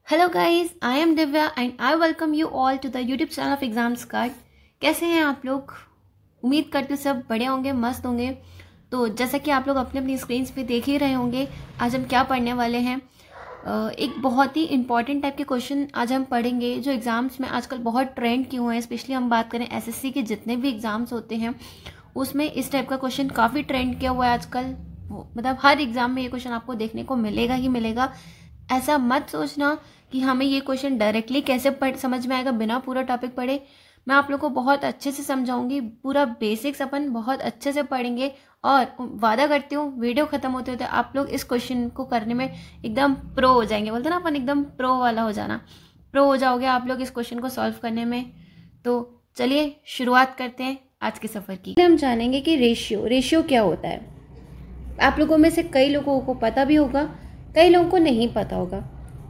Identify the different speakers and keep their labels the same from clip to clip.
Speaker 1: Hello guys, I am Divya and I welcome you all to the YouTube channel of exams guide. कैसे हैं आप लोग? उम्मीद करती हूँ सब बढ़िया होंगे, मस्त होंगे। तो जैसा कि आप लोग अपने अपनी स्क्रीन्स पे देख ही रहे होंगे, आज हम क्या पढ़ने वाले हैं। एक बहुत ही इंपॉर्टेंट टाइप के क्वेश्चन आज हम पढ़ेंगे जो एग्ज़ाम्स में आजकल बहुत ट्रेंड किए हुए हैं। स्पेशली हम बात करें एसएससी के जितने भी एग्ज़ाम्स होते हैं उसमें इस टाइप का क्वेश्चन काफ़ी ट्रेंड किया हुआ है आजकल। मतलब हर एग्ज़ाम में ये क्वेश्चन आपको देखने को मिलेगा ही मिलेगा। ऐसा मत सोचना कि हमें ये क्वेश्चन डायरेक्टली कैसे समझ में आएगा बिना पूरा टॉपिक पढ़े। मैं आप लोग को बहुत अच्छे से समझाऊंगी, पूरा बेसिक्स अपन बहुत अच्छे से पढ़ेंगे और वादा करती हूँ वीडियो खत्म होते होते आप लोग इस क्वेश्चन को करने में एकदम प्रो हो जाएंगे। बोलते ना अपन एकदम प्रो वाला हो जाना, प्रो हो जाओगे आप लोग इस क्वेश्चन को सॉल्व करने में। तो चलिए शुरुआत करते हैं आज के सफ़र की। हम जानेंगे कि रेशियो क्या होता है। आप लोगों में से कई लोगों को पता भी होगा, कई लोगों को नहीं पता होगा।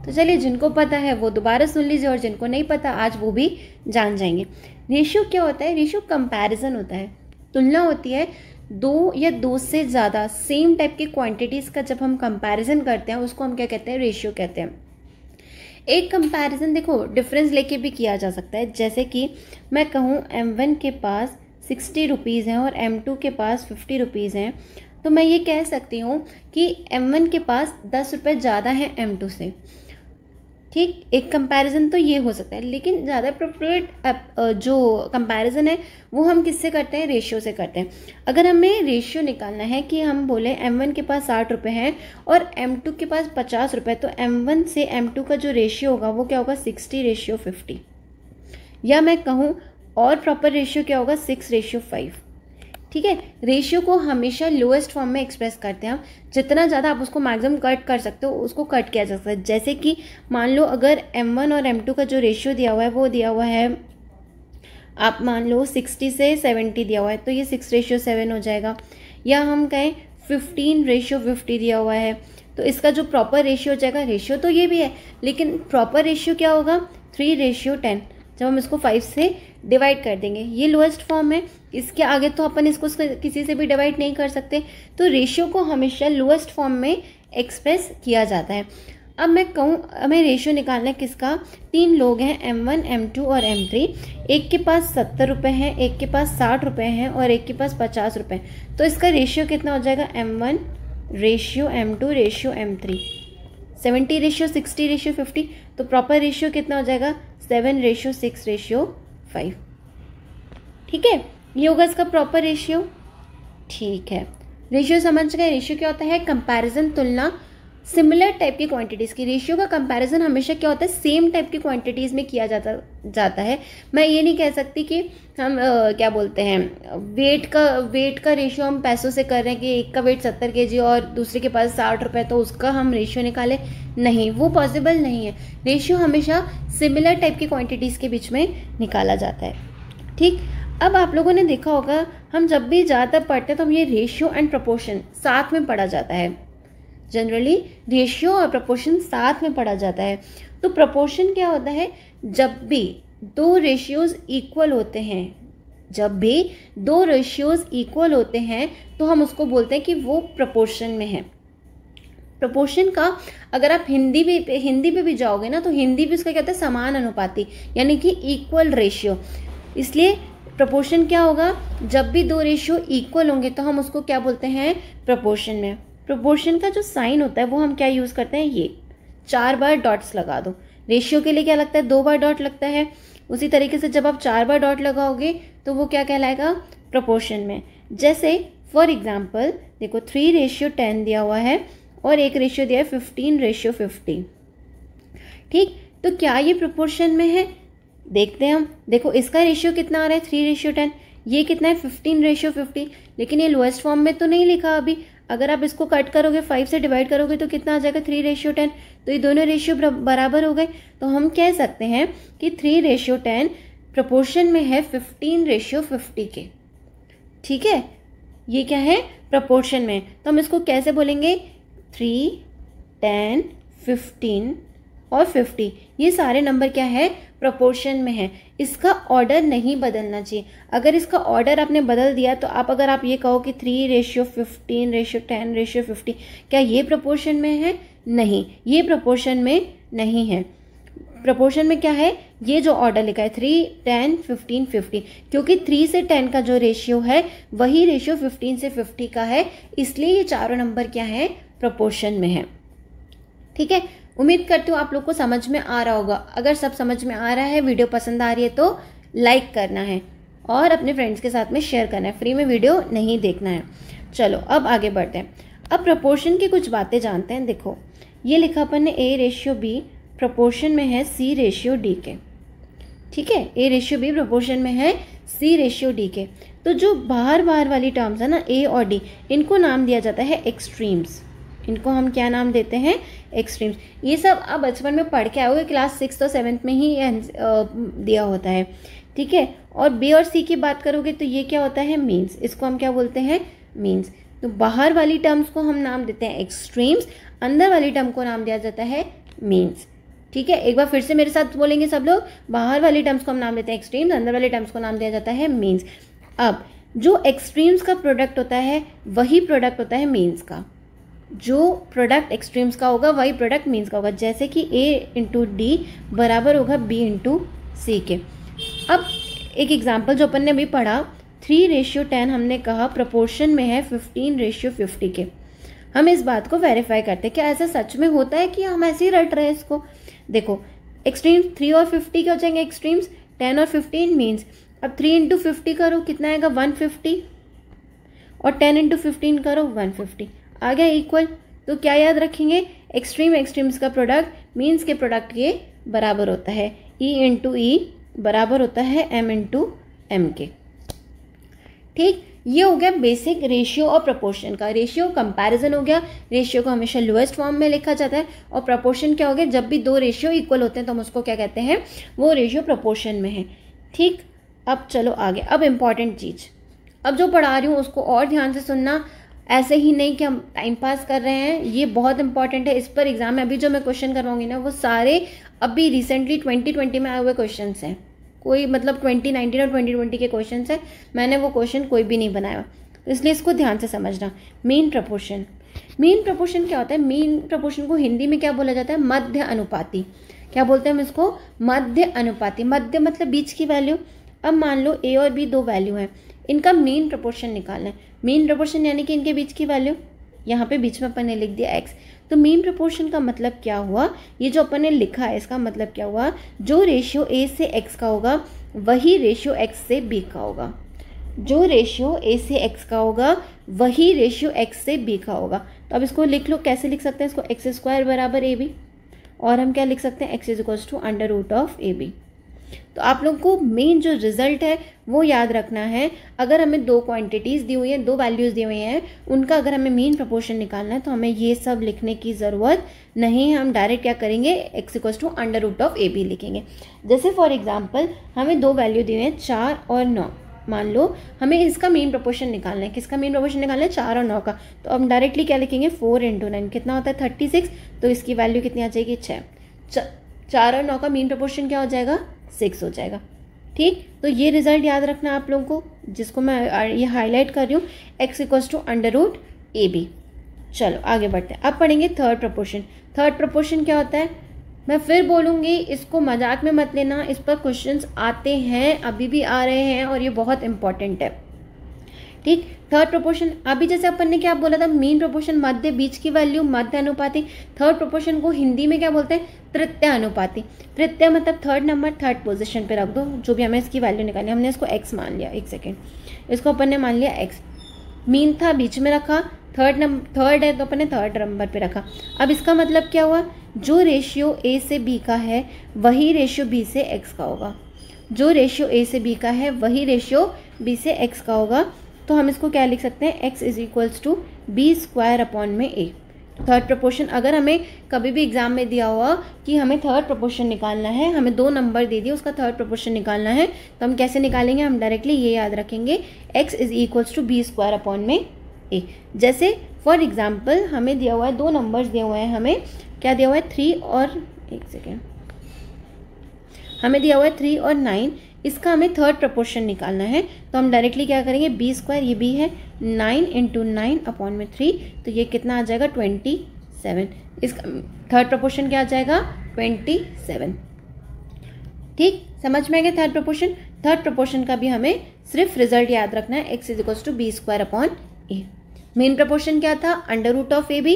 Speaker 1: तो चलिए जिनको पता है वो दोबारा सुन लीजिए और जिनको नहीं पता आज वो भी जान जाएंगे। रेशियो क्या होता है? रेशियो कंपैरिजन होता है, तुलना होती है दो या दो से ज़्यादा सेम टाइप की क्वांटिटीज़ का। जब हम कंपैरिजन करते हैं उसको हम क्या कहते हैं? रेशियो कहते हैं। एक कंपैरिजन देखो डिफरेंस लेके भी किया जा सकता है। जैसे कि मैं कहूँ M1 के पास 60 रुपीज़ हैं और M2 के पास 50 रुपीज़ हैं, तो मैं ये कह सकती हूँ कि M1 के पास 10 रुपये ज़्यादा है M2 से। ठीक, एक कंपैरिजन तो ये हो सकता है, लेकिन ज़्यादा अप्रोप्रिएट जो कंपैरिजन है वो हम किससे करते हैं? रेशियो से करते हैं। अगर हमें रेशियो निकालना है कि हम बोले M1 के पास 60 रुपये हैं और M2 के पास 50 रुपये, तो M1 से M2 का जो रेशियो होगा वो क्या होगा? 60:50। या मैं कहूँ और प्रॉपर रेशियो क्या होगा? 6:5। ठीक है, रेशियो को हमेशा लोएस्ट फॉर्म में एक्सप्रेस करते हैं हम। जितना ज़्यादा आप उसको मैक्सिमम कट कर सकते हो उसको कट किया जा सकता है। जैसे कि मान लो अगर M1 और M2 का जो रेशियो दिया हुआ है वो दिया हुआ है, आप मान लो 60 से 70 दिया हुआ है, तो ये 6:7 हो जाएगा। या हम कहें 15:50 दिया हुआ है, तो इसका जो प्रॉपर रेशियो हो जाएगा, रेशियो तो ये भी है लेकिन प्रॉपर रेशियो क्या होगा? 3:10। जब हम इसको 5 से डिवाइड कर देंगे, ये लोएस्ट फॉर्म है। इसके आगे तो अपन इसको किसी से भी डिवाइड नहीं कर सकते, तो रेशियो को हमेशा लोएस्ट फॉर्म में एक्सप्रेस किया जाता है। अब मैं कहूँ हमें रेशियो निकालना है किसका? 3 लोग हैं, M1, M2 और M3। एक के पास 70 रुपये हैं, एक के पास 60 रुपये हैं और एक के पास 50 रुपये। तो इसका रेशियो कितना हो जाएगा? M1 ratio M2 ratio M3। 70:60:50। तो प्रॉपर रेशियो कितना हो जाएगा? 7:6:5। ठीक है, ये होगा इसका प्रॉपर रेशियो। ठीक है, रेशियो समझ गए। रेशियो क्या होता है? कंपैरिजन, तुलना सिमिलर टाइप की क्वांटिटीज़ की। रेशियो का कंपैरिजन हमेशा क्या होता है? सेम टाइप की क्वांटिटीज़ में किया जाता है। मैं ये नहीं कह सकती कि हम क्या बोलते हैं वेट का रेशियो हम पैसों से कर रहे हैं कि एक का वेट 70 kg और दूसरे के पास 60 रुपये, तो उसका हम रेशियो निकालें। नहीं, वो पॉसिबल नहीं है। रेशियो हमेशा सिमिलर टाइप की क्वांटिटीज़ के बीच में निकाला जाता है। ठीक, अब आप लोगों ने देखा होगा हम जब भी ज़्यादातर पढ़ते हैं तो हम ये रेशियो एंड प्रोपोर्शन साथ में पढ़ा जाता है। जनरली रेशियो और प्रोपोर्शन साथ में पढ़ा जाता है। तो प्रोपोर्शन क्या होता है? जब भी दो रेशियोज इक्वल होते हैं, जब भी दो रेशियोज इक्वल होते हैं तो हम उसको बोलते हैं कि वो प्रोपोर्शन में है। प्रोपोर्शन का अगर आप हिंदी पे भी जाओगे ना, तो हिंदी भी उसका क्या होता है? समान अनुपाती, यानी कि इक्वल रेशियो। इसलिए प्रोपोर्शन क्या होगा? जब भी दो रेशियो इक्वल होंगे तो हम उसको क्या बोलते हैं? प्रोपोर्शन में। प्रोपोर्शन का जो साइन होता है वो हम क्या यूज़ करते हैं? ये 4 बार डॉट्स लगा दो। रेशियो के लिए क्या लगता है? 2 बार डॉट लगता है। उसी तरीके से जब आप 4 बार डॉट लगाओगे तो वो क्या कहलाएगा? प्रोपोर्शन में। जैसे फॉर एग्जाम्पल देखो 3:10 दिया हुआ है और एक रेशियो दिया है 15:50। ठीक, तो क्या ये प्रोपोर्शन में है? देखते हैं हम। देखो इसका रेशियो कितना आ रहा है? 3:10। ये कितना है? 15:50। लेकिन ये लोएस्ट फॉर्म में तो नहीं लिखा अभी। अगर आप इसको कट करोगे, 5 से डिवाइड करोगे तो कितना आ जाएगा? 3:10। तो ये दोनों रेशियो बराबर हो गए। तो हम कह सकते हैं कि 3:10 प्रोपोर्शन में है 15:50 के। ठीक है, ये क्या है? प्रोपोर्शन में। तो हम इसको कैसे बोलेंगे? 3, 10, 15 और 50, ये सारे नंबर क्या है? प्रोपोर्शन में है। इसका ऑर्डर नहीं बदलना चाहिए। अगर इसका ऑर्डर आपने बदल दिया तो अगर आप ये कहो कि 3:15:10:50, क्या ये प्रोपोर्शन में है? नहीं, ये प्रोपोर्शन में नहीं है। प्रपोर्शन में क्या है, ये जो ऑर्डर लिखा है 3, 10, 15, 50, क्योंकि 3 से 10 का जो रेशियो है वही रेशियो 15 से 50 का है, इसलिए ये चारों नंबर क्या है, प्रपोर्शन में है। ठीक है, उम्मीद करती हूँ आप लोग को समझ में आ रहा होगा। अगर सब समझ में आ रहा है, वीडियो पसंद आ रही है तो लाइक करना है और अपने फ्रेंड्स के साथ में शेयर करना है, फ्री में वीडियो नहीं देखना है। चलो अब आगे बढ़ते हैं। अब प्रपोर्शन की कुछ बातें जानते हैं। देखो ये लिखा अपन ने A/B प्रपोर्शन में है C/D के। ठीक है, A/B प्रपोर्शन में है C/D के। तो जो बाहर वाली टर्म्स है ना A और D, इनको नाम दिया जाता है एक्सट्रीम्स। इनको हम क्या नाम देते हैं, एक्सट्रीम्स। ये सब आप बचपन में पढ़ के आओगे, क्लास 6th और 7th में ही दिया होता है। ठीक है, और B और C की बात करोगे तो ये क्या होता है, मीन्स। इसको हम क्या बोलते हैं, मीन्स। तो बाहर वाली टर्म्स को हम नाम देते हैं एक्सट्रीम्स, अंदर वाली टर्म को नाम दिया जाता है मीन्स। ठीक है, एक बार फिर से मेरे साथ बोलेंगे सब लोग। बाहर वाली टर्म्स को हम नाम देते हैं एक्सट्रीम्स, अंदर वाली टर्म्स को नाम दिया जाता है मीन्स। अब जो एक्सट्रीम्स का प्रोडक्ट होता है वही प्रोडक्ट होता है मीन्स का। जो प्रोडक्ट एक्सट्रीम्स का होगा वही प्रोडक्ट मीन्स का होगा। जैसे कि A/D बराबर होगा B/C के। अब एक एग्जाम्पल जो अपन ने अभी पढ़ा, 3/10 हमने कहा प्रपोर्शन में है 15/50 के। हम इस बात को वेरीफाई करते हैं, क्या ऐसा सच में होता है कि हम ऐसे ही रट रहे हैं इसको। देखो एक्सट्रीम्स 3 और 50 के हो जाएंगे, एक्सट्रीम्स 10 और 15 मीन्स। अब 3 × 50 करो कितना आएगा, 150, और 10 × 15 करो 150, आ गया इक्वल। तो क्या याद रखेंगे, एक्सट्रीम्स का प्रोडक्ट मीन्स के प्रोडक्ट के बराबर होता है। E/E बराबर होता है M/M के। ठीक, ये हो गया बेसिक रेशियो और प्रपोर्शन का। रेशियो कंपैरिजन हो गया, रेशियो को हमेशा लोएस्ट फॉर्म में लिखा जाता है। और प्रपोर्शन क्या हो गया, जब भी दो रेशियो इक्वल होते हैं तो हम उसको क्या कहते हैं, वो रेशियो प्रपोर्शन में है। ठीक, अब चलो आगे। अब इम्पॉर्टेंट चीज़, अब जो पढ़ा रही हूँ उसको और ध्यान से सुनना, ऐसे ही नहीं कि हम टाइम पास कर रहे हैं, ये बहुत इंपॉर्टेंट है। इस पर एग्जाम में अभी जो मैं क्वेश्चन करवाऊंगी ना, वो सारे अभी रिसेंटली 2020 में आए हुए क्वेश्चन हैं। कोई मतलब 2019 और 2020 के क्वेश्चन है, मैंने वो क्वेश्चन कोई भी नहीं बनाया, तो इसलिए इसको ध्यान से समझना। मीन प्रपोर्शन, मीन प्रपोर्शन क्या होता है, मीन प्रपोर्शन को हिंदी में क्या बोला जाता है, मध्य अनुपाती। क्या बोलते हैं हम इसको, मध्य अनुपाती। मध्य मतलब बीच की वैल्यू। अब मान लो A और B दो वैल्यू हैं, इनका मीन प्रपोर्शन निकालना है। मीन प्रपोर्शन यानी कि इनके बीच की वैल्यू, यहाँ पे बीच में अपन ने लिख दिया x। तो मीन प्रपोर्शन का मतलब क्या हुआ, ये जो अपन ने लिखा है इसका मतलब क्या हुआ, जो रेशियो A से x का होगा वही रेशियो x से B का होगा। जो रेशियो A से x का होगा वही रेशियो x से B का होगा। तो अब इसको लिख लो, कैसे लिख सकते हैं इसको, x² बराबर AB, और हम क्या लिख सकते हैं, x = √AB। तो आप लोग को मेन जो रिजल्ट है वो याद रखना है। अगर हमें दो क्वांटिटीज़ दी हुई है, दो वैल्यूज़ दी हुई हैं, उनका अगर हमें मीन प्रपोर्शन निकालना है तो हमें ये सब लिखने की ज़रूरत नहीं है। हम डायरेक्ट क्या करेंगे, x = √AB लिखेंगे। जैसे फॉर एग्जांपल हमें दो वैल्यू दी हुई हैं 4 और 9, मान लो हमें इसका मीन प्रपोर्शन निकालना है। किसका मीन प्रपोर्शन निकालना है, 4 और 9 का। तो हम डायरेक्टली क्या लिखेंगे, 4 × 9 कितना होता है 36, तो इसकी वैल्यू कितनी आ जाएगी, 6। 4 और 9 का मीन प्रपोर्शन क्या हो जाएगा, 6 हो जाएगा। ठीक, तो ये रिजल्ट याद रखना आप लोगों को, जिसको मैं ये हाईलाइट कर रही हूँ, x = √AB। चलो आगे बढ़ते हैं। अब पढ़ेंगे थर्ड प्रपोर्शन। थर्ड प्रपोर्शन क्या होता है, मैं फिर बोलूँगी, इसको मजाक में मत लेना, इस पर क्वेश्चंस आते हैं, अभी भी आ रहे हैं, और ये बहुत इंपॉर्टेंट है। ठीक, थर्ड प्रपोर्शन, अभी जैसे अपन ने क्या बोला था, मीन प्रपोर्शन मध्य, बीच की वैल्यू मध्य अनुपाती। थर्ड प्रपोर्शन को हिंदी में क्या बोलते हैं, तृतीय अनुपाती। तृतीय मतलब थर्ड नंबर, थर्ड पोजीशन पे रख दो जो भी हमें इसकी वैल्यू निकालनी। हमने इसको x मान लिया, एक सेकेंड, इसको अपन ने मान लिया x। मीन था बीच में रखा, थर्ड है तो अपन ने थर्ड नंबर पे रखा। अब इसका मतलब क्या हुआ, जो रेशियो A से B का है वही रेशियो B से x का होगा। जो रेशियो A से B का है वही रेशियो B से x का होगा। तो हम इसको क्या लिख सकते हैं, x = B² A। Third proportion, अगर हमें कभी भी एग्जाम में दिया हुआ कि हमें थर्ड प्रपोर्शन निकालना है, हमें दो नंबर दे दिए, उसका थर्ड प्रपोर्शन निकालना है, तो हम कैसे निकालेंगे, हम डायरेक्टली ये याद रखेंगे, x = B² A। जैसे फॉर एग्जाम्पल हमें दिया हुआ है, दो नंबर्स दिए हुए हैं, हमें क्या दिया हुआ है, 3 और, एक सेकेंड, हमें दिया हुआ है 3 और 9, इसका हमें थर्ड प्रपोर्शन निकालना है। तो हम डायरेक्टली क्या करेंगे, B², ये B है, 9 × 9/3, तो ये कितना आ जाएगा, 27। इसका थर्ड प्रपोर्शन क्या आ जाएगा, 27। ठीक, समझ में आ गया थर्ड प्रोपोर्शन। थर्ड प्रोपोर्शन का भी हमें सिर्फ रिजल्ट याद रखना है, x = b² a। Main proportion क्या था, √a/b।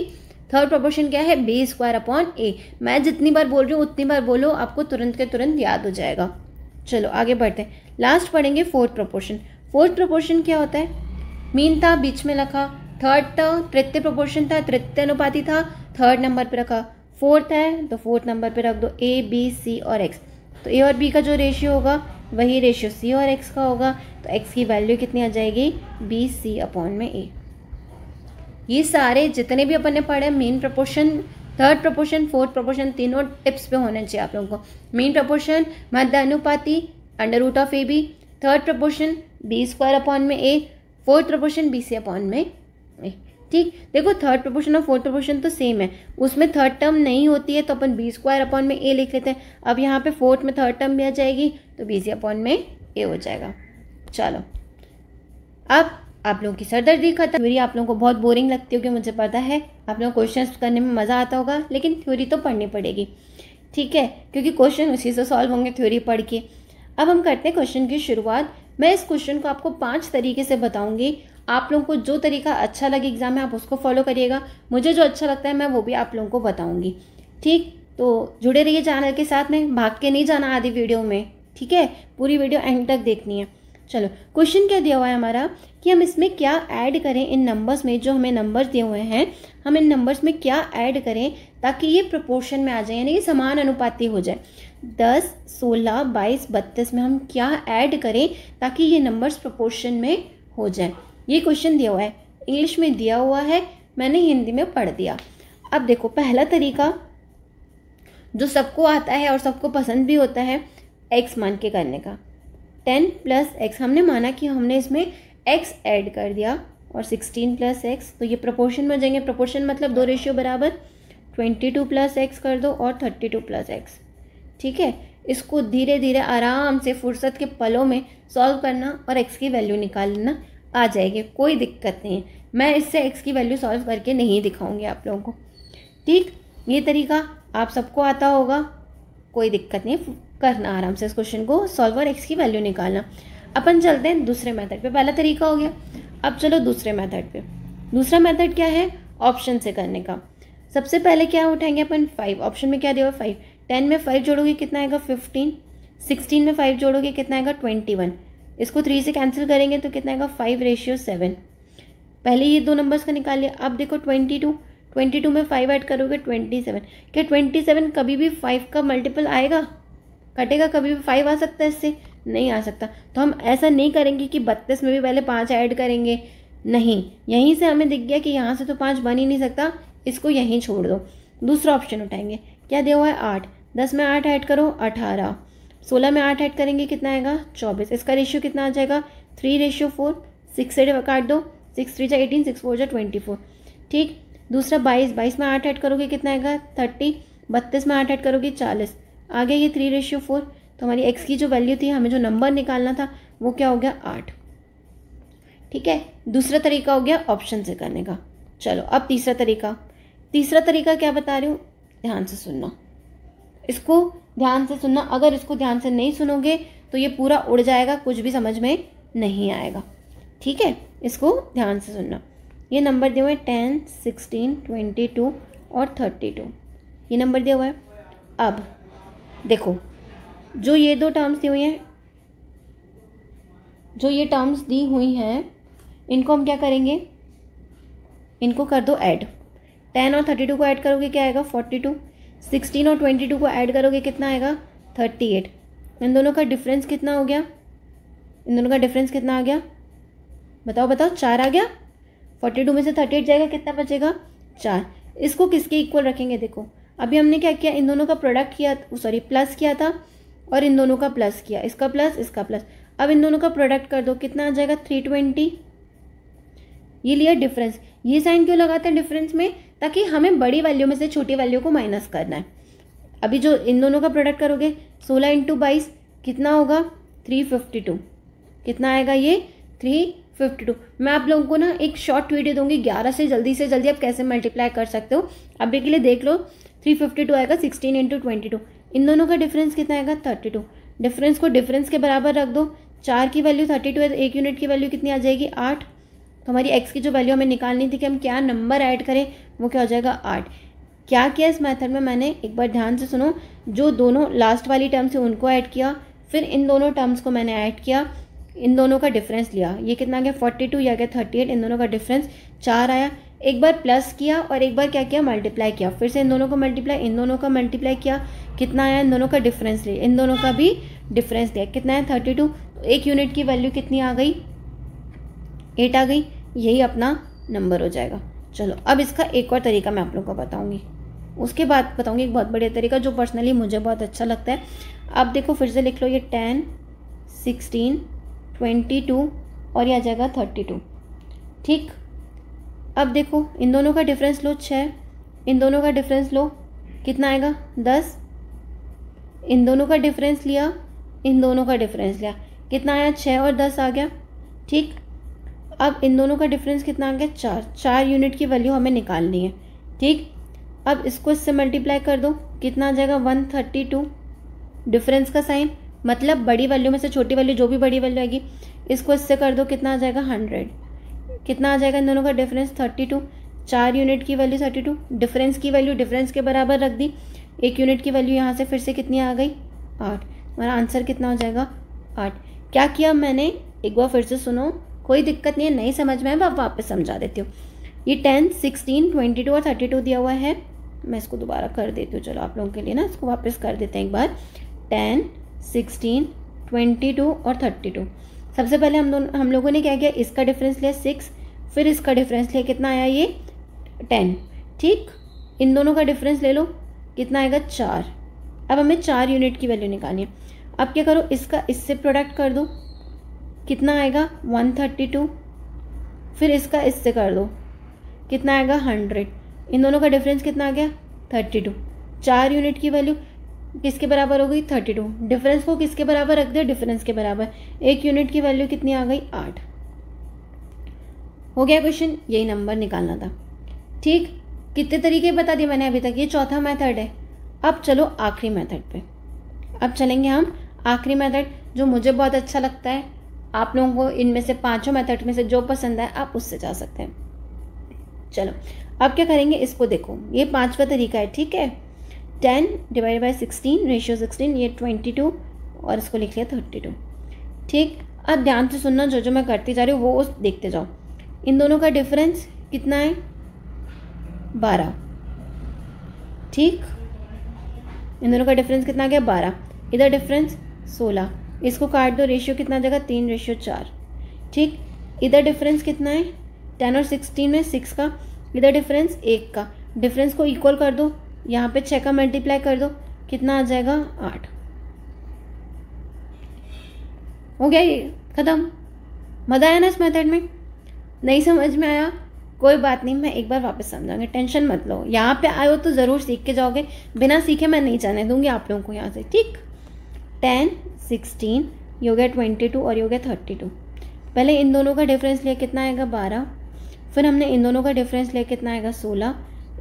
Speaker 1: थर्ड प्रोपोर्शन क्या है, b² a। मैं जितनी बार बोल रही हूँ उतनी बार बोलो, आपको तुरंत के तुरंत याद हो जाएगा। चलो आगे बढ़ते हैं, लास्ट पढ़ेंगे फोर्थ प्रोपोर्शन। फोर्थ प्रोपोर्शन क्या होता है, मीन था बीच में रखा, थर्ड तृतीय प्रोपोर्शन था, तृतीय अनुपाती था, थर्ड नंबर पे रखा, फोर्थ है तो फोर्थ नंबर पे रख दो a, b, c और x। तो a और b का जो रेशियो होगा वही रेशियो c और x का होगा, तो x की वैल्यू कितनी आ जाएगी, bc/a। ये सारे जितने भी अपन ने पढ़े main proportion, third proportion, fourth proportion, तीनों टिप्स पे होने चाहिए आप लोगों को। मेन प्रोपोर्शन मध्य अनुपाती √ab, third proportion b²/a, fourth proportion bc/a। ठीक, देखो थर्ड प्रोपोर्शन और फोर्थ प्रोपोर्शन तो सेम है, उसमें थर्ड टर्म नहीं होती है तो अपन b²/a लिख लेते हैं। अब यहाँ पे फोर्थ में थर्ड टर्म भी आ जाएगी तो bc/a हो जाएगा। चलो अब आप लोगों की सरदर्दी खत्म। थ्योरी आप लोगों को बहुत बोरिंग लगती होगी, मुझे पता है, आप लोगों को क्वेश्चंस करने में मज़ा आता होगा, लेकिन थ्योरी तो पढ़नी पड़ेगी, ठीक है, क्योंकि क्वेश्चन उसी से सॉल्व होंगे थ्योरी पढ़ के। अब हम करते हैं क्वेश्चन की शुरुआत। मैं इस क्वेश्चन को आपको 5 तरीके से बताऊंगी, आप लोगों को जो तरीका अच्छा लगे एग्जाम में आप उसको फॉलो करिएगा, मुझे जो अच्छा लगता है मैं वो भी आप लोगों को बताऊंगी। ठीक, तो जुड़े रहिए चैनल के साथ में, भाग के नहीं जाना आधी वीडियो में, ठीक है, पूरी वीडियो एंड तक देखनी है। चलो क्वेश्चन क्या दिया हुआ है हमारा कि हम इसमें क्या ऐड करें, इन नंबर्स में जो हमें नंबर्स दिए हुए हैं हम इन नंबर्स में क्या ऐड करें ताकि ये प्रोपोर्शन में आ जाए, यानी कि समान अनुपाती हो जाए। 10, 16, 22, 32 में हम क्या ऐड करें ताकि ये नंबर्स प्रोपोर्शन में हो जाए। ये क्वेश्चन दिया हुआ है, इंग्लिश में दिया हुआ है, मैंने हिंदी में पढ़ दिया। अब देखो पहला तरीका जो सबको आता है और सबको पसंद भी होता है, x मान के करने का। 10 + x, हमने माना कि हमने इसमें x ऐड कर दिया, और 16 + x, तो ये प्रोपोर्शन में हो जाएंगे। प्रोपोर्शन मतलब दो रेशियो बराबर, 22 + x कर दो और 32 + x। ठीक है, इसको धीरे धीरे आराम से फुर्सत के पलों में सॉल्व करना और x की वैल्यू निकालना आ जाएगी, कोई दिक्कत नहीं है। मैं इससे x की वैल्यू सॉल्व करके नहीं दिखाऊंगी आप लोगों को। ठीक, ये तरीका आप सबको आता होगा, कोई दिक्कत नहीं, करना आराम से इस क्वेश्चन को सॉल्व और x की वैल्यू निकालना। अपन चलते हैं दूसरे मेथड पे, पहला तरीका हो गया, अब चलो दूसरे मेथड पे। दूसरा मेथड क्या है, ऑप्शन से करने का। सबसे पहले क्या उठाएंगे अपन, 5। ऑप्शन में क्या दिया हुआ, 5। 10 में 5 जोड़ोगे कितना आएगा, 15। 16 में 5 जोड़ोगे कितना आएगा, 21। इसको 3 से कैंसिल करेंगे तो कितना आएगा, 5:7। पहले ये दो नंबर्स का निकाल लिया। अब देखो 22 में 5 ऐड करोगे 27। क्या 27 कभी भी 5 का मल्टीपल आएगा, कटेगा कभी भी 5 आ सकता है इससे, नहीं आ सकता। तो हम ऐसा नहीं करेंगे कि 32 में भी पहले 5 ऐड करेंगे, नहीं, यहीं से हमें दिख गया कि यहाँ से तो 5 बन ही नहीं सकता, इसको यहीं छोड़ दो। दूसरा ऑप्शन उठाएंगे, क्या दिया हुआ है, 8। 10 में 8 ऐड करो 18। 16 में 8 ऐड करेंगे कितना आएगा, 24। इसका रेशियो कितना आ जाएगा, 3:4। 6 से काट दो, 6 3 18, 6 4 24। ठीक, दूसरा 22 में 8 ऐड करोगे कितना आएगा, 30। 32 में 8 ऐड करोगे 40। आ गया ये 3:4। तो हमारी x की जो वैल्यू थी, हमें जो नंबर निकालना था वो क्या हो गया, 8। ठीक है, दूसरा तरीका हो गया ऑप्शन से करने का। चलो अब तीसरा तरीका क्या बता रही हूँ, ध्यान से सुनना, इसको ध्यान से सुनना। अगर इसको ध्यान से नहीं सुनोगे तो ये पूरा उड़ जाएगा, कुछ भी समझ में नहीं आएगा। ठीक है, इसको ध्यान से सुनना। ये नंबर दिए हुए हैं 10, 16, 22 और 32, ये नंबर दिया हुआ है। अब देखो जो ये दो टर्म्स दी हुई हैं, जो ये टर्म्स दी हुई हैं, इनको हम क्या करेंगे, इनको कर दो ऐड। 10 और 32 को ऐड करोगे क्या आएगा, 42। 16 और 22 को ऐड करोगे कितना आएगा, 38। इन दोनों का डिफरेंस कितना हो गया, इन दोनों का डिफरेंस कितना आ गया, बताओ 4 आ गया। 42 में से 38 जाएगा, कितना बचेगा, 4। इसको किसके इक्वल रखेंगे, देखो अभी हमने क्या किया, इन दोनों का प्रोडक्ट किया, सॉरी प्लस किया था, और इन दोनों का प्लस किया, इसका प्लस इसका प्लस। अब इन दोनों का प्रोडक्ट कर दो, कितना आ जाएगा, 320। ये लिया डिफरेंस। ये साइन क्यों लगाते हैं डिफरेंस में, ताकि हमें बड़ी वैल्यू में से छोटी वैल्यू को माइनस करना है। अभी जो इन दोनों का प्रोडक्ट करोगे, 16 × 22 कितना होगा, 352। कितना आएगा ये, 352। मैं आप लोगों को ना एक शॉर्ट वीडियो दूंगी 11 से जल्दी आप कैसे मल्टीप्लाई कर सकते हो, अभी के लिए देख लो। 352 आएगा 16 × 22। इन दोनों का डिफरेंस कितना आएगा, 32। डिफरेंस को डिफरेंस के बराबर रख दो। 4 की वैल्यू 32 है तो 1 यूनिट की वैल्यू कितनी आ जाएगी 8। तो हमारी x की जो वैल्यू हमें निकालनी थी कि हम क्या नंबर ऐड करें, वो क्या हो जाएगा 8। क्या किया इस मेथड में मैंने, एक बार ध्यान से सुनो, जो दोनों लास्ट वाली टर्म्स है उनको ऐड किया, फिर इन दोनों टर्म्स को मैंने ऐड किया, इन दोनों का डिफरेंस लिया। ये कितना आ गया 42 या गया 38, इन दोनों का डिफरेंस 4 आया। एक बार प्लस किया और एक बार क्या किया मल्टीप्लाई किया, फिर से इन दोनों को मल्टीप्लाई, इन दोनों का मल्टीप्लाई किया, कितना आया इन दोनों का डिफरेंस लिया, इन दोनों का भी डिफरेंस लिया, कितना है 32। तो 1 यूनिट की वैल्यू कितनी आ गई 8 आ गई। यही अपना नंबर हो जाएगा। चलो अब इसका एक और तरीका मैं आप लोगों को बताऊंगी, उसके बाद बताऊंगी एक बहुत बढ़िया तरीका जो पर्सनली मुझे बहुत अच्छा लगता है। अब देखो फिर से लिख लो, ये 10, 16, 22 और ये आ जाएगा 32। ठीक, अब देखो इन दोनों का डिफरेंस लो 6, इन दोनों का डिफरेंस लो कितना आएगा 10, इन दोनों का डिफरेंस लिया, इन दोनों का डिफरेंस लिया, कितना आया 6 और 10 आ गया। ठीक, अब इन दोनों का डिफरेंस कितना आ गया 4। 4 यूनिट की वैल्यू हमें निकालनी है। ठीक, अब इसको इससे मल्टीप्लाई कर दो, कितना आ जाएगा 132। डिफरेंस का साइन मतलब बड़ी वैल्यू में से छोटी वैल्यू जो भी बड़ी वैल्यू आएगी इसको इससे कर दो, कितना आ जाएगा 100। कितना आ जाएगा इन दोनों का डिफरेंस 32। 4 यूनिट की वैल्यू 32, डिफरेंस की वैल्यू डिफरेंस के बराबर रख दी, 1 यूनिट की वैल्यू यहाँ से फिर से कितनी आ गई 8। हमारा आंसर कितना हो जाएगा 8। क्या किया मैंने, एक बार फिर से सुनो, कोई दिक्कत नहीं है, नहीं समझ में आए मैं वापस समझा देती हूँ। ये 10, 16, 22 और 32 दिया हुआ है, मैं इसको दोबारा कर देती हूँ। चलो आप लोगों के लिए ना इसको वापस कर देते हैं एक बार। 10, 16, 22 और 32। सबसे पहले हम लोगों ने क्या किया, इसका डिफरेंस लिया 6, फिर इसका डिफरेंस लिया, कितना आया ये 10। ठीक, इन दोनों का डिफरेंस ले लो, कितना आएगा 4। अब हमें 4 यूनिट की वैल्यू निकालनी है। अब क्या करो, इसका इससे प्रोडक्ट कर दो, कितना आएगा 132, फिर इसका इससे कर दो, कितना आएगा 100। इन दोनों का डिफरेंस कितना आ गया 32। 4 यूनिट की वैल्यू किसके बराबर हो गई 32, डिफरेंस को किसके बराबर रख दिया डिफरेंस के बराबर। 1 यूनिट की वैल्यू कितनी आ गई 8। हो गया क्वेश्चन, यही नंबर निकालना था। ठीक, कितने तरीके बता दिए मैंने अभी तक, ये चौथा मेथड है। अब चलो आखिरी मेथड पे, अब चलेंगे हम आखिरी मेथड जो मुझे बहुत अच्छा लगता है। आप लोगों को इनमें से पांचों मेथड में से जो पसंद है आप उससे जा सकते हैं। चलो अब क्या करेंगे, इसको देखो, ये पांचवा तरीका है। ठीक है, 10 डिवाइड बाई 16 रेशियो 16, ये 22 और इसको लिख लिया 32। ठीक, अब ध्यान से सुनना, जो जो मैं करती जा रही हूँ वो देखते जाओ। इन दोनों का डिफरेंस कितना है 12। ठीक, इन दोनों का डिफरेंस कितना आ गया 12, इधर डिफरेंस 16, इसको काट दो, रेशियो कितना आ जाएगा 3:4। ठीक, इधर डिफरेंस कितना है 10 और 16 में 6 का, इधर डिफरेंस 1 का, डिफरेंस को इक्वल कर दो, यहाँ पे 6 का मल्टीप्लाई कर दो, कितना आ जाएगा 8। हो गया, ये खत्म। मज़ा आया ना इस मेथड में? नहीं समझ में आया कोई बात नहीं, मैं एक बार वापस समझाऊंगी, टेंशन मत लो। यहाँ पे आए हो तो ज़रूर सीख के जाओगे, बिना सीखे मैं नहीं जाने दूंगी आप लोगों को यहाँ से। ठीक, 10, 16, ये हो गया 22 और ये हो गया 32। पहले इन दोनों का डिफरेंस लिया, कितना आएगा 12, फिर हमने इन दोनों का डिफरेंस लिया, कितना आएगा 16,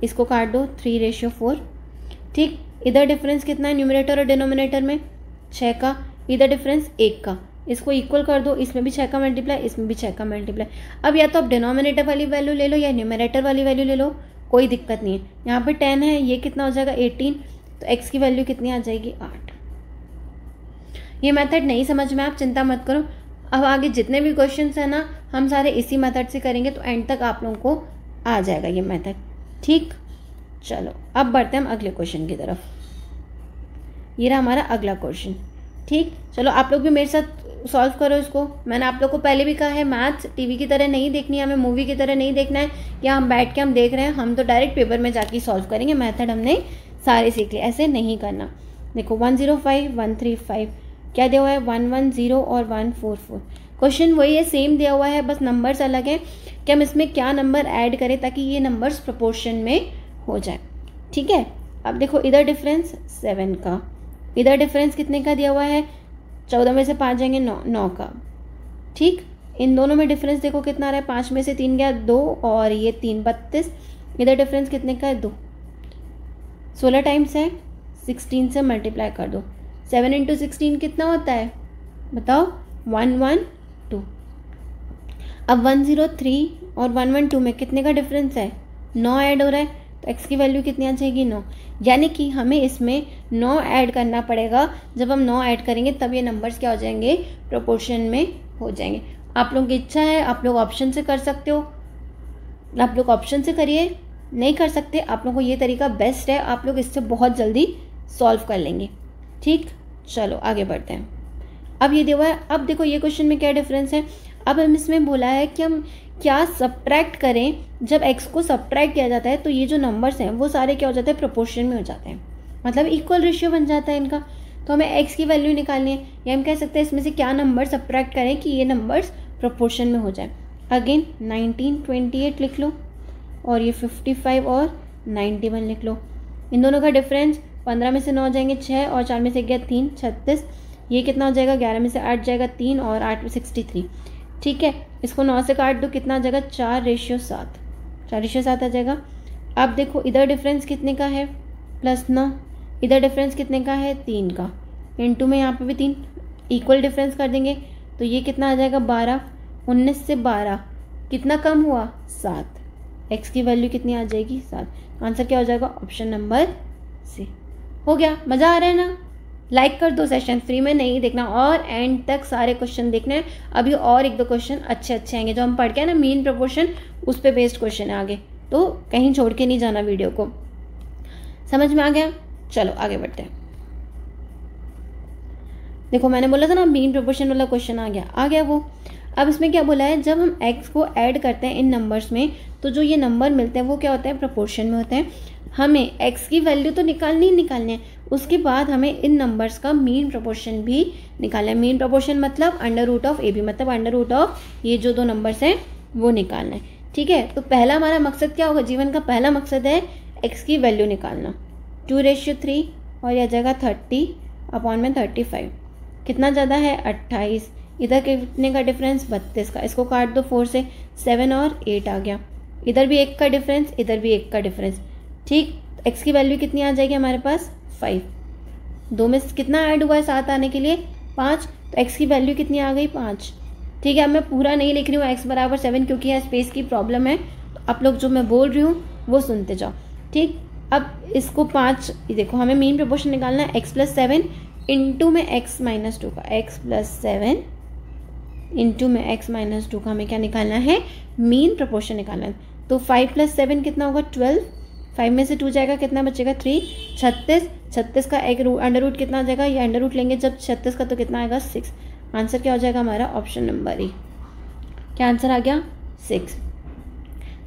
Speaker 1: इसको काट दो 3:4। ठीक, इधर डिफरेंस कितना है न्यूमरेटर और डिनोमिनेटर में 6 का, इधर डिफरेंस 1 का, इसको इक्वल कर दो, इसमें भी 6 का मल्टीप्लाई, इसमें भी 6 का मल्टीप्लाई। अब या तो आप डिनोमिनेटर वाली वैल्यू ले लो या न्यूमरेटर वाली वैल्यू ले लो, कोई दिक्कत नहीं है। यहाँ पे 10 है, ये कितना हो जाएगा 18, तो x की वैल्यू कितनी आ जाएगी 8। ये मेथड नहीं समझ में आप चिंता मत करो, अब आगे जितने भी क्वेश्चंस हैं ना हम सारे इसी मेथड से करेंगे, तो एंड तक आप लोगों को आ जाएगा ये मेथड। ठीक, चलो अब बढ़ते हैं हम अगले क्वेश्चन की तरफ। ये रहा हमारा अगला क्वेश्चन। ठीक, चलो आप लोग भी मेरे साथ सॉल्व करो इसको। मैंने आप लोग को पहले भी कहा है, मैथ्स टीवी की तरह नहीं देखनी है, हमें मूवी की तरह नहीं देखना है कि हम बैठ के हम देख रहे हैं, हम तो डायरेक्ट पेपर में जाके सॉल्व करेंगे। मेथड हमने सारे सीख लिए, ऐसे नहीं करना। देखो 105, 135 क्या दिया हुआ है 110 और 144। क्वेश्चन वही है, सेम दिया हुआ है, बस नंबर्स अलग है कि हम इसमें क्या नंबर ऐड करें ताकि ये नंबर्स प्रोपोर्शन में हो जाए। ठीक है, अब देखो इधर डिफरेंस 7 का, इधर डिफरेंस कितने का दिया हुआ है 14 में से 5 जाएंगे 9 का। ठीक, इन दोनों में डिफरेंस देखो कितना आ रहा है, 5 में से 3 गया 2 और ये 3 32। इधर डिफरेंस कितने का है 2, 16 टाइम्स है 16 से मल्टीप्लाई कर दो, 7 इंटू 16 कितना होता है बताओ? 112। अब 103 और 112 में कितने का डिफरेंस है? 9 ऐड हो रहा है, तो x की वैल्यू कितनी आ जाएगी? 9। यानी कि हमें इसमें 9 ऐड करना पड़ेगा। जब हम 9 ऐड करेंगे तब ये नंबर्स क्या हो जाएंगे? प्रोपोर्शन में हो जाएंगे। आप लोगों की इच्छा है, आप लोग ऑप्शन से कर सकते हो, आप लोग ऑप्शन से करिए। नहीं कर सकते, आप लोगों को ये तरीका बेस्ट है, आप लोग इससे बहुत जल्दी सॉल्व कर लेंगे। ठीक, चलो आगे बढ़ते हैं। अब ये देखो, अब देखो ये क्वेश्चन में क्या डिफरेंस है। अब हम इसमें बोला है कि हम क्या सब्ट्रैक्ट करें। जब x को सब्ट्रैक्ट किया जाता है तो ये जो नंबर्स हैं वो सारे क्या हो जाते हैं? प्रोपोर्शन में हो जाते हैं, मतलब इक्वल रेशियो बन जाता है इनका। तो हमें x की वैल्यू निकालनी है, या हम कह सकते हैं इसमें से क्या नंबर सब्ट्रैक्ट करें कि ये नंबर्स प्रोपोर्शन में हो जाए। अगेन 1928 लिख लो, और ये 55 और 91 लिख लो। इन दोनों का डिफरेंस 15 में से 9 जाएंगे 6, और 4 में से गया 3, 36। ये कितना हो जाएगा? 11 में से 8 जाएगा 3, और 8 में 63। ठीक है, इसको 9 से काट दो, कितना आ जाएगा? 4:7। 4:7 आ जाएगा। अब देखो इधर डिफरेंस कितने का है? +9। इधर डिफरेंस कितने का है? 3 का। इनटू में यहाँ पे भी 3, इक्वल डिफरेंस कर देंगे तो ये कितना आ जाएगा? 12। 19 से 12 कितना कम हुआ? 7। x की वैल्यू कितनी आ जाएगी? 7। आंसर क्या हो जाएगा? Option number C. हो गया? मज़ा आ रहा है ना? लाइक कर दो, सेशन फ्री में नहीं देखना और एंड तक सारे क्वेश्चन देखने हैं। अभी और 1-2 क्वेश्चन अच्छे आएंगे जो हम पढ़ के ना, मीन प्रोपोर्शन उस पे बेस्ड क्वेश्चन है आगे, तो कहीं छोड़ के नहीं जाना वीडियो को। समझ में आ गया? चलो आगे बढ़ते हैं। देखो मैंने बोला था ना मीन प्रोपोर्शन वाला क्वेश्चन आ गया वो। अब इसमें क्या बोला है, जब हम x को ऐड करते हैं इन नंबर्स में तो जो ये नंबर मिलते हैं वो क्या होते हैं? प्रोपोर्शन में होते हैं। हमें x की वैल्यू तो निकालनी है, उसके बाद हमें इन नंबर्स का मीन प्रोपोर्शन भी निकालना है। मीन प्रोपोर्शन मतलब √AB, मतलब √, ये जो 2 नंबर्स हैं वो निकालना है। ठीक है, तो पहला हमारा मकसद क्या होगा? जीवन का पहला मकसद है x की वैल्यू निकालना। 2:3 और यह जगह 30/35। कितना ज़्यादा है? 28। इधर कितने का डिफरेंस? 32 का। इसको काट दो 4 से, 7 और 8 आ गया। इधर भी 1 का डिफरेंस, इधर भी 1 का डिफरेंस। ठीक, x की वैल्यू कितनी आ जाएगी हमारे पास? 5। 2 में कितना ऐड हुआ है 7 आने के लिए? 5। तो x की वैल्यू कितनी आ गई? 5। ठीक है, अब मैं पूरा नहीं लिख रही हूँ x = 7 क्योंकि यहाँ स्पेस की प्रॉब्लम है, तो आप लोग जो मैं बोल रही हूँ वो सुनते जाओ। ठीक, अब इसको 5, देखो हमें मीन प्रोपोर्शन निकालना है x + 7 इंटू में x - 2 का। x + 7 इंटू में x - 2 का हमें क्या निकालना है? मीन प्रोपोर्शन निकालना है। तो 5 + 7 कितना होगा? 12। 5 में से 2 जाएगा, कितना बचेगा? 3। 36। 36 का एक अंडर कितना आ जाएगा? ये अंडर लेंगे जब 36 का तो कितना आएगा? 6। आंसर क्या हो जाएगा हमारा? Option number E। क्या आंसर आ गया? 6।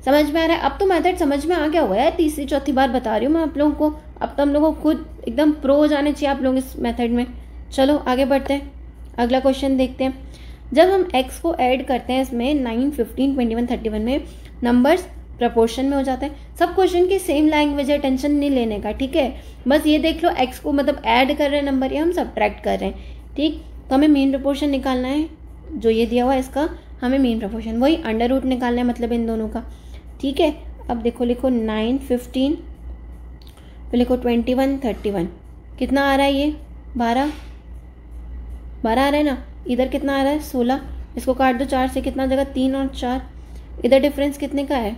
Speaker 1: समझ में आ रहा है? अब तो मेथड समझ में आ गया हुआ है, तीसरी चौथी बार बता रही हूँ मैं आप लोगों को। अब तो हम लोगों को खुद एकदम प्रो हो जाने चाहिए आप लोग इस मेथड में। चलो आगे बढ़ते हैं, अगला क्वेश्चन देखते हैं। जब हम x को ऐड करते हैं इसमें 9, 15, 21, 31 में नंबर्स प्रपोर्शन में हो जाते हैं। सब क्वेश्चन की सेम लैंग्वेज है, टेंशन नहीं लेने का। ठीक है, बस ये देख लो x को मतलब ऐड कर रहे हैं नंबर या हम सब्ट्रैक्ट कर रहे हैं। ठीक, तो हमें मीन प्रोपोर्शन निकालना है, जो ये दिया हुआ है इसका हमें मीन प्रोपोर्शन, वही अंडर निकालना है मतलब इन दोनों का। ठीक है, अब देखो लिखो 9, 15, फिर लिखो 21, 31। कितना आ रहा है? ये 12 आ रहा है ना। इधर कितना आ रहा है? 16। इसको काट दो 4 से, कितना आ जाएगा? 3 और 4। इधर डिफरेंस कितने का है?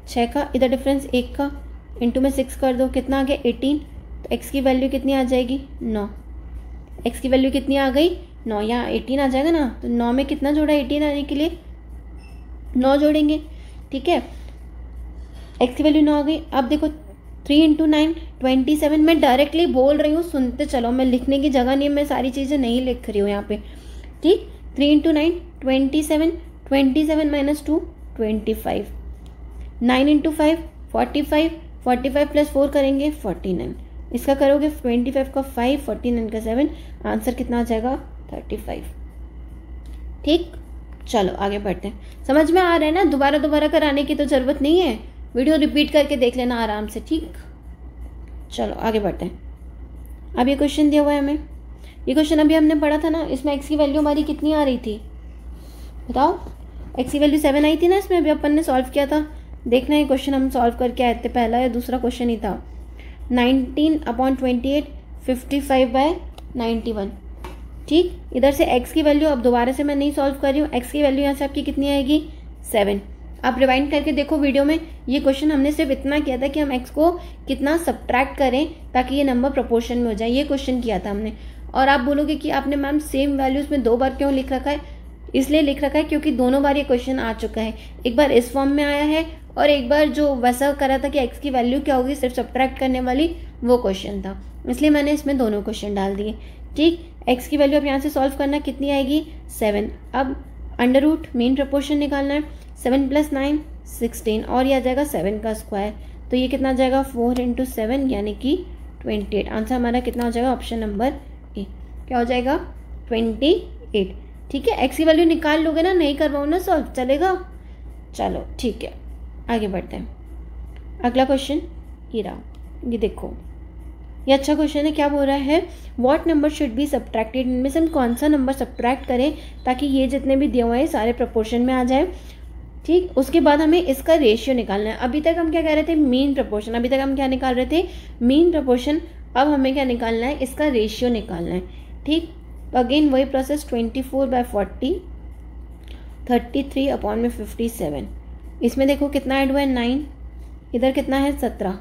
Speaker 1: 6 का। इधर डिफरेंस 1 का। इंटू में 6 कर दो, कितना आ गया? 18। तो x की वैल्यू कितनी आ जाएगी? 9। x की वैल्यू कितनी आ गई? 9। यहाँ 18 आ जाएगा ना, तो 9 में कितना जोड़ा 18 आने के लिए? 9 जोड़ेंगे। ठीक है, x की वैल्यू 9 आ गई। अब देखो 3 × 9 27। मैं डायरेक्टली बोल रही हूँ, सुनते चलो, मैं लिखने की जगह नहीं है, मैं सारी चीज़ें नहीं लिख रही हूँ यहाँ पे। ठीक, 3 × 9 27, 27 - 2 25, 9 × 5 45, 45 + 4 करेंगे 49। इसका करोगे 25 का 5, 49 का 7, आंसर कितना आ जाएगा? 35। ठीक, चलो आगे बढ़ते हैं। समझ में आ रहा है ना? दोबारा कराने की तो ज़रूरत नहीं है, वीडियो रिपीट करके देख लेना आराम से। ठीक, चलो आगे बढ़ते हैं। अब ये क्वेश्चन दिया हुआ है हमें, ये क्वेश्चन अभी हमने पढ़ा था ना, इसमें x की वैल्यू हमारी कितनी आ रही थी बताओ? x की वैल्यू 7 आई थी ना इसमें, अभी अपन ने सॉल्व किया था। देखना ये क्वेश्चन हम सॉल्व करके आए थे, पहला या दूसरा क्वेश्चन ही था। 19/28 55/5 91। ठीक, इधर से x की वैल्यू अब दोबारा से मैं नहीं सॉल्व कर रही हूँ। x की वैल्यू यहाँ से आपकी कितनी आएगी 7। आप रिवाइंड करके देखो वीडियो में, ये क्वेश्चन हमने सिर्फ इतना किया था कि हम x को कितना सब्ट्रैक्ट करें ताकि ये नंबर प्रोपोर्शन में हो जाए, ये क्वेश्चन किया था हमने। और आप बोलोगे कि आपने मैम सेम वैल्यूज़ में 2 बार क्यों लिख रखा है? इसलिए लिख रखा है क्योंकि दोनों बार ये क्वेश्चन आ चुका है। एक बार इस फॉर्म में आया है और एक बार जो वैसा करा था कि x की वैल्यू क्या होगी सिर्फ सब्ट्रैक्ट करने वाली, वो क्वेश्चन था, इसलिए मैंने इसमें दोनों क्वेश्चन डाल दिए। ठीक, x की वैल्यू अब यहाँ से सॉल्व करना कितनी आएगी 7। अब अंडर रूट मीन प्रपोर्शन निकालना है, 7 + 9 16 और ये आ जाएगा 7 का स्क्वायर, तो ये कितना आ जाएगा 4 × 7 यानी कि 28। आंसर हमारा कितना हो जाएगा ऑप्शन नंबर ए, क्या हो जाएगा 28। ठीक है, x की वैल्यू निकाल लोगे ना, नहीं करवाओ ना सॉल्व, चलेगा? चलो ठीक है, आगे बढ़ते हैं। अगला क्वेश्चन ये रहा, ये देखो, ये अच्छा क्वेश्चन है। क्या बोल रहा है, what number should be subtracted, इनमें से हम कौन सा नंबर सब्ट्रैक्ट करें ताकि ये जितने भी दिए हुए हैं सारे प्रपोर्शन में आ जाए। ठीक, उसके बाद हमें इसका रेशियो निकालना है। अभी तक हम क्या कह रहे थे, मीन प्रपोर्शन, अभी तक हम क्या निकाल रहे थे, मीन प्रपोर्शन। अब हमें क्या निकालना है, इसका रेशियो निकालना है। ठीक, तो अगेन वही प्रोसेस, 24/40 33/57। इसमें देखो कितना ऐड हुआ है 9, इधर कितना है 17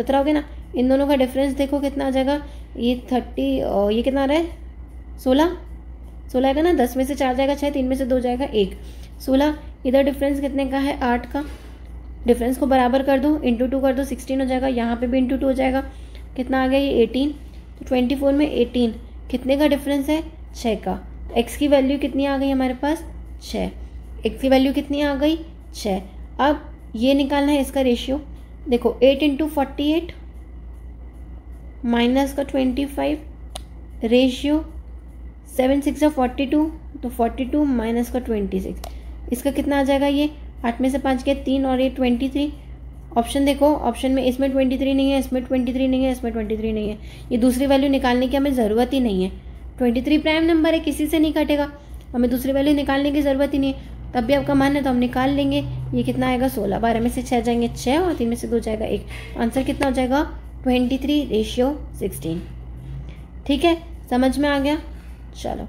Speaker 1: हो गया ना। इन दोनों का डिफरेंस देखो कितना आ जाएगा, ये 30 और ये कितना आ रहा है 16 आएगा ना। 10 में से 4 जाएगा 6, 3 में से 2 जाएगा 1, 16। इधर डिफरेंस कितने का है 8 का। डिफरेंस को बराबर कर दो, इंटू 2 कर दो, 16 हो जाएगा। यहाँ पे भी इंटू 2 हो जाएगा, कितना आ गया ये 18। तो 24 में 18 कितने का डिफरेंस है 6 का। x की वैल्यू कितनी आ गई हमारे पास 6, x की वैल्यू कितनी आ गई 6। अब ये निकालना है इसका रेशियो। देखो 8 × 48 माइनस का 25 रेशियो 7 × 6 = 42, तो 42 माइनस का 26, इसका कितना आ जाएगा, ये 8 में से 5 गया 3 और ये 23। ऑप्शन देखो, ऑप्शन में इसमें 23 नहीं है, इसमें 23 नहीं है, इसमें 23 नहीं है। ये दूसरी वैल्यू निकालने की हमें ज़रूरत ही नहीं है। 23 प्राइम नंबर है, किसी से नहीं कटेगा, हमें दूसरी वैल्यू निकालने की ज़रूरत ही नहीं है। तब भी आपका मन है तो हम निकाल लेंगे। ये कितना आएगा 16, 12 में से 6 जाएंगे 6 और 3 में से 2 जाएगा 1। आंसर कितना हो जाएगा 23/16। ठीक है, समझ में आ गया? चलो,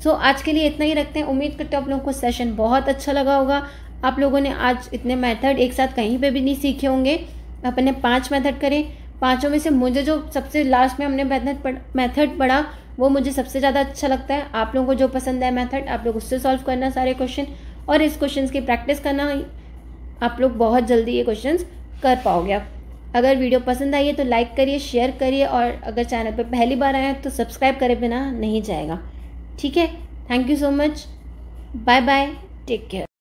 Speaker 1: सो आज के लिए इतना ही रखते हैं। उम्मीद करते हैं आप लोगों को सेशन बहुत अच्छा लगा होगा। आप लोगों ने आज इतने मेथड एक साथ कहीं पे भी नहीं सीखे होंगे। अपने 5 मेथड करें, 5 में से मुझे जो सबसे लास्ट में हमने मेथड पढ़ा वो मुझे सबसे ज़्यादा अच्छा लगता है। आप लोगों को जो पसंद है मेथड, आप लोग उससे सॉल्व करना सारे क्वेश्चन, और इस क्वेश्चन की प्रैक्टिस करना। आप लोग बहुत जल्दी ये क्वेश्चन कर पाओगे। अगर वीडियो पसंद आई है तो लाइक करिए, शेयर करिए, और अगर चैनल पर पहली बार आए हैं तो सब्सक्राइब करे बिना नहीं जाएगा। ठीक है, thank you so much, bye bye, take care.